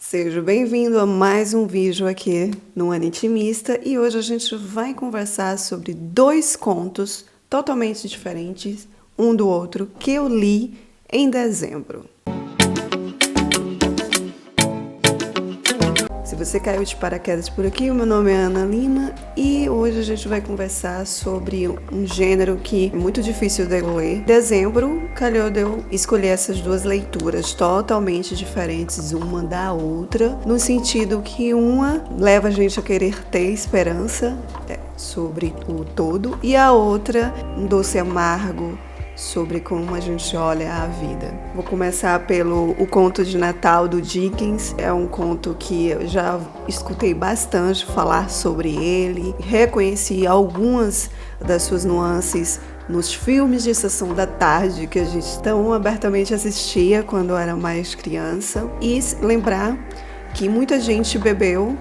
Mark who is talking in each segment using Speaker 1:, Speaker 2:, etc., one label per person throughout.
Speaker 1: Seja bem-vindo a mais um vídeo aqui no Anitimista e hoje a gente vai conversar sobre dois contos totalmente diferentes um do outro que eu li em dezembro. Se você caiu de paraquedas por aqui, o meu nome é Ana Lima e hoje a gente vai conversar sobre um gênero que é muito difícil de eu ler. Dezembro, calhou de eu escolher essas duas leituras totalmente diferentes uma da outra, no sentido que uma leva a gente a querer ter esperança sobre o todo e a outra, um doce amargo, sobre como a gente olha a vida. Vou começar pelo O Conto de Natal do Dickens. É um conto que eu já escutei bastante falar sobre ele, reconheci algumas das suas nuances nos filmes de sessão da tarde que a gente tão abertamente assistia quando era mais criança, e lembrar que muita gente bebeu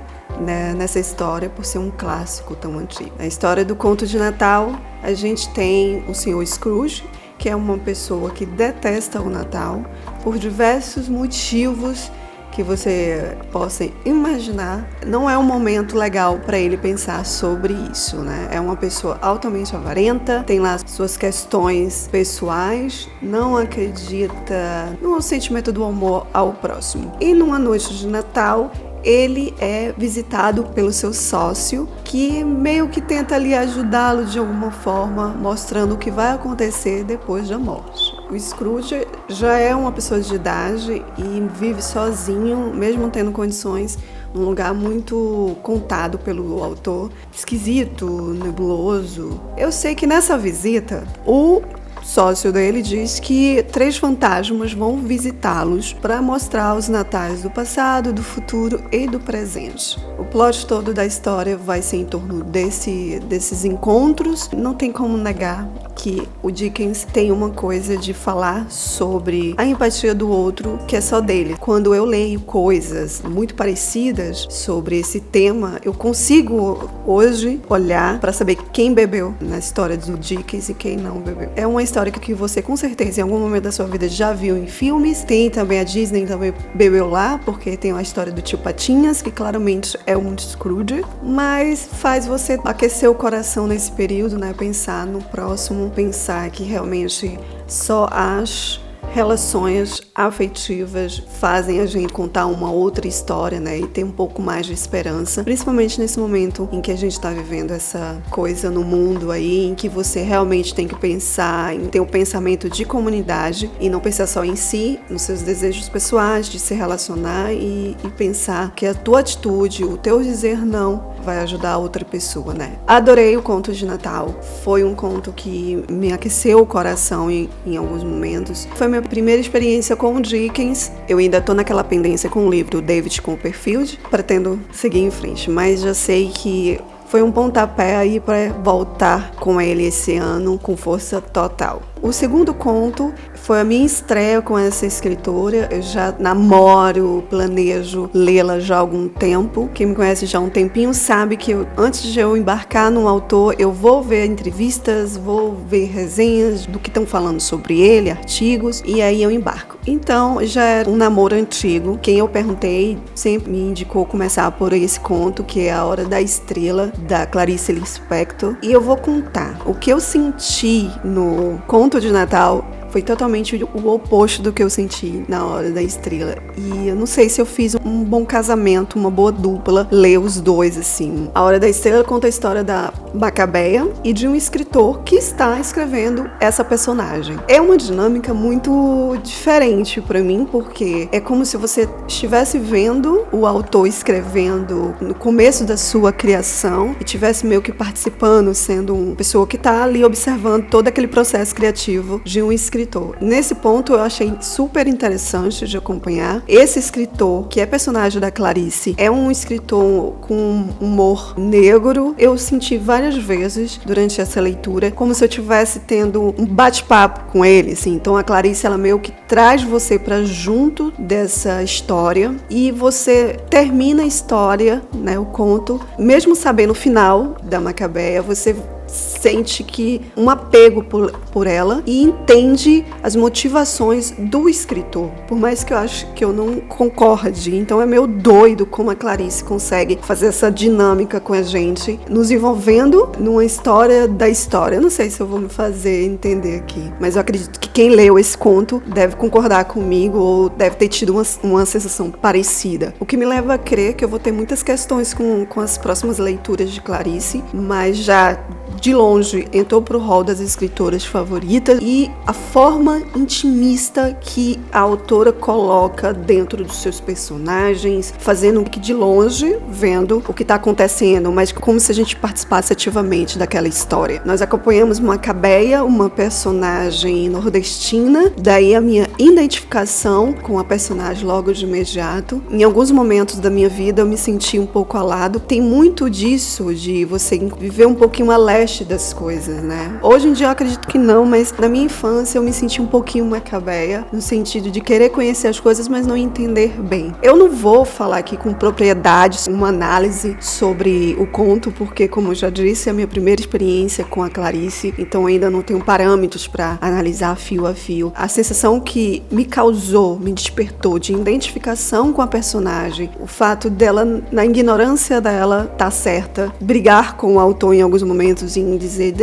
Speaker 1: nessa história por ser um clássico tão antigo. Na história do Conto de Natal, a gente tem o Sr. Scrooge, que é uma pessoa que detesta o Natal por diversos motivos que você possa imaginar. Não é um momento legal para ele pensar sobre isso, né? É uma pessoa altamente avarenta, tem lá suas questões pessoais, não acredita no sentimento do amor ao próximo. E numa noite de Natal, ele é visitado pelo seu sócio, que meio que tenta ali ajudá-lo de alguma forma, mostrando o que vai acontecer depois da morte. O Scrooge já é uma pessoa de idade e vive sozinho, mesmo tendo condições, num lugar muito contado pelo autor, esquisito, nebuloso. Eu sei que nessa visita, o sócio dele diz que 3 fantasmas vão visitá-los para mostrar os natais do passado, do futuro e do presente. O plot todo da história vai ser em torno desses encontros. Não tem como negar que o Dickens tem uma coisa de falar sobre a empatia do outro que é só dele. Quando eu leio coisas muito parecidas sobre esse tema, eu consigo hoje olhar para saber quem bebeu na história do Dickens e quem não bebeu. É uma história que você com certeza em algum momento da sua vida já viu em filmes. Tem também a Disney também bebeu lá, porque tem a história do Tio Patinhas, que claramente é um Scrooge, mas faz você aquecer o coração nesse período, né? Pensar no próximo, pensar que realmente só as relações afetivas fazem a gente contar uma outra história, né? E ter um pouco mais de esperança, principalmente nesse momento em que a gente está vivendo essa coisa no mundo aí, em que você realmente tem que pensar em ter um pensamento de comunidade e não pensar só em si, nos seus desejos pessoais, de se relacionar e pensar que a tua atitude, o teu dizer não, vai ajudar a outra pessoa, né? Adorei o Conto de Natal. Foi um conto que me aqueceu o coração em alguns momentos. Foi minha primeira experiência com o Dickens. Eu ainda tô naquela pendência com o livro David Copperfield. Pretendo seguir em frente, mas já sei que foi um pontapé aí para voltar com ele esse ano com força total. O segundo conto foi a minha estreia com essa escritora. Eu já namoro, planejo lê-la já há algum tempo. Quem me conhece já há um tempinho sabe que antes de eu embarcar num autor, eu vou ver entrevistas, vou ver resenhas do que estão falando sobre ele, artigos, e aí eu embarco. Então, já era um namoro antigo. Quem eu perguntei sempre me indicou começar por esse conto, que é A Hora da Estrela, da Clarice Lispector. E eu vou contar o que eu senti no Conto de Natal. Foi totalmente o oposto do que eu senti na Hora da Estrela. E eu não sei se eu fiz um bom casamento, uma boa dupla, ler os dois, assim. A Hora da Estrela conta a história da Macabeia e de um escritor que está escrevendo essa personagem. É uma dinâmica muito diferente para mim, porque é como se você estivesse vendo o autor escrevendo no começo da sua criação e estivesse meio que participando, sendo uma pessoa que está ali observando todo aquele processo criativo de um escritor. Nesse ponto eu achei super interessante de acompanhar. Esse escritor, que é personagem da Clarice, é um escritor com humor negro. Eu senti várias vezes durante essa leitura como se eu estivesse tendo um bate-papo com ele, assim. Então a Clarice, ela meio que traz você para junto dessa história e você termina a história, né, o conto, mesmo sabendo o final da Macabeia, você sente que um apego por ela e entende as motivações do escritor, por mais que eu acho que eu não concorde. Então é meio doido como a Clarice consegue fazer essa dinâmica com a gente, nos envolvendo numa história da história. Eu não sei se eu vou me fazer entender aqui, mas eu acredito que quem leu esse conto deve concordar comigo ou deve ter tido uma sensação parecida. O que me leva a crer que eu vou ter muitas questões com as próximas leituras de Clarice, mas já de longe entrou pro hall das escritoras favoritas, e a forma intimista que a autora coloca dentro dos seus personagens, fazendo que de longe, vendo o que está acontecendo, mas como se a gente participasse ativamente daquela história. Nós acompanhamos Macabeia, uma personagem nordestina, daí a minha identificação com a personagem logo de imediato. Em alguns momentos da minha vida eu me senti um pouco ao lado. Tem muito disso, de você viver um pouquinho a leste das coisas, né? Hoje em dia eu acredito que não, mas na minha infância eu me senti um pouquinho Macabeia, no sentido de querer conhecer as coisas, mas não entender bem. Eu não vou falar aqui com propriedade uma análise sobre o conto, porque, como eu já disse, é a minha primeira experiência com a Clarice, então ainda não tenho parâmetros para analisar fio a fio. A sensação que me causou, me despertou de identificação com a personagem, o fato dela, na ignorância dela, tá certa, brigar com o autor em alguns momentos em dizer,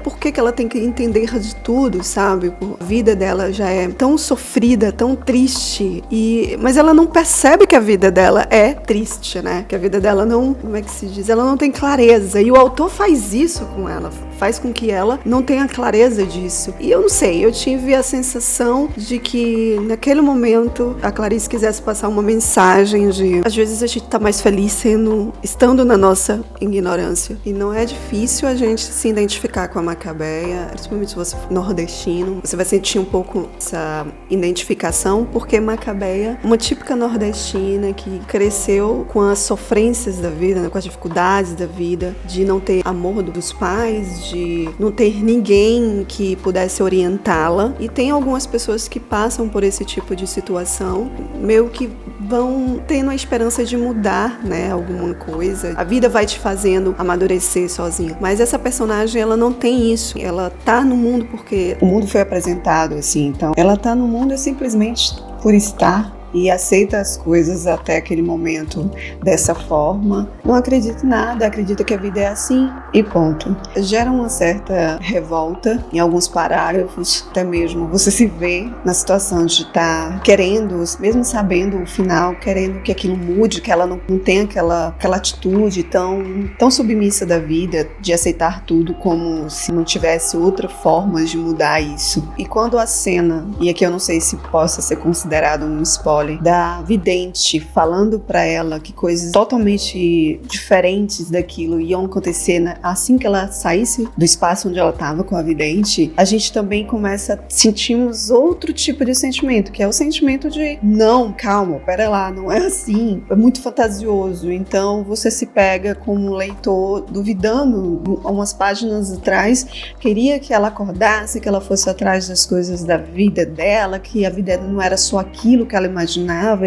Speaker 1: por que ela tem que entender de tudo, sabe? A vida dela já é tão sofrida, tão triste, mas ela não percebe que a vida dela é triste, né? Que a vida dela não, como é que se diz? Ela não tem clareza, e o autor faz isso com ela, faz com que ela não tenha clareza disso. E eu não sei, eu tive a sensação de que naquele momento a Clarice quisesse passar uma mensagem de, às vezes a gente tá mais feliz estando na nossa ignorância, e não é difícil a gente se identificar com a Macabeia, principalmente se você for nordestino, você vai sentir um pouco essa identificação, porque Macabeia, uma típica nordestina que cresceu com as sofrências da vida, né, com as dificuldades da vida, de não ter amor dos pais, de não ter ninguém que pudesse orientá-la, e tem algumas pessoas que passam por esse tipo de situação, meio que vão tendo a esperança de mudar, né, alguma coisa. A vida vai te fazendo amadurecer sozinha. Mas essa personagem, ela não tem isso. Ela tá no mundo porque o mundo foi apresentado assim. Então, ela tá no mundo simplesmente por estar, e aceita as coisas até aquele momento dessa forma. Não acredita em nada, acredita que a vida é assim e ponto. Gera uma certa revolta em alguns parágrafos, até mesmo você se vê na situação de estar querendo, mesmo sabendo o final, querendo que aquilo mude, que ela não tenha aquela atitude tão submissa da vida, de aceitar tudo como se não tivesse outra forma de mudar isso. E quando a cena, e aqui eu não sei se possa ser considerado um spoiler, da vidente falando pra ela que coisas totalmente diferentes daquilo iam acontecer assim que ela saísse do espaço onde ela estava com a vidente, a gente também começa a sentirmos outro tipo de sentimento, que é o sentimento de não, calma, pera lá, não é assim, é muito fantasioso. Então você se pega como leitor duvidando. Umas páginas atrás queria que ela acordasse, que ela fosse atrás das coisas da vida dela, que a vida não era só aquilo que ela imaginava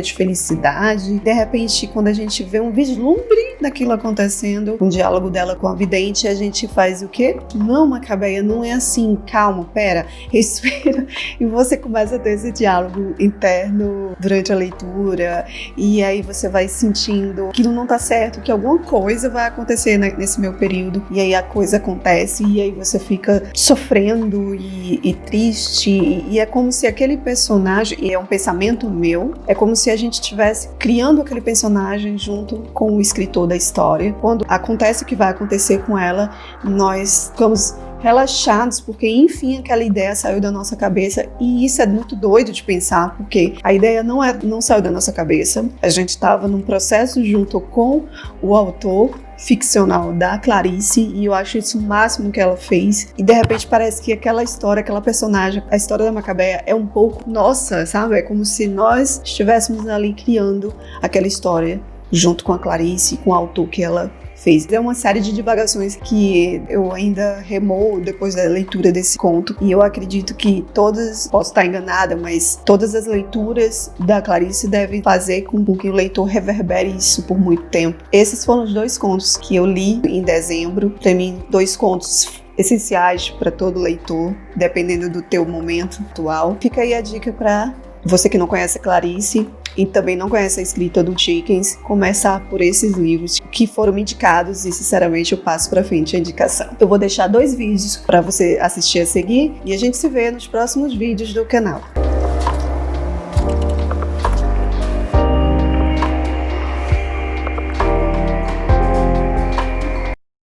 Speaker 1: de felicidade. De repente, quando a gente vê um vislumbre daquilo acontecendo, um diálogo dela com a vidente, a gente faz o quê? Não, Macabeia, não é assim, calma, pera, respira, e você começa a ter esse diálogo interno durante a leitura, e aí você vai sentindo que não tá certo, que alguma coisa vai acontecer nesse meu período, e aí a coisa acontece, e aí você fica sofrendo e triste, e é como se aquele personagem, e é um pensamento meu, é como se a gente estivesse criando aquele personagem junto com o escritor da história. Quando acontece o que vai acontecer com ela, nós ficamos relaxados, porque enfim aquela ideia saiu da nossa cabeça, e isso é muito doido de pensar, porque a ideia não saiu da nossa cabeça, a gente estava num processo junto com o autor ficcional da Clarice, e eu acho isso o máximo que ela fez, e de repente parece que aquela história, aquela personagem, a história da Macabeia é um pouco nossa, sabe? É como se nós estivéssemos ali criando aquela história junto com a Clarice, com o autor que ela fez. É uma série de divagações que eu ainda remoo depois da leitura desse conto, e eu acredito que todas, posso estar enganada, mas todas as leituras da Clarice devem fazer com que o leitor reverbere isso por muito tempo. Esses foram os 2 contos que eu li em dezembro. Para mim, 2 contos essenciais para todo leitor, dependendo do teu momento atual. Fica aí a dica para você que não conhece a Clarice e também não conhece a escrita do Dickens, começar por esses livros que foram indicados, e sinceramente eu passo para frente a indicação. Eu vou deixar 2 vídeos para você assistir a seguir e a gente se vê nos próximos vídeos do canal.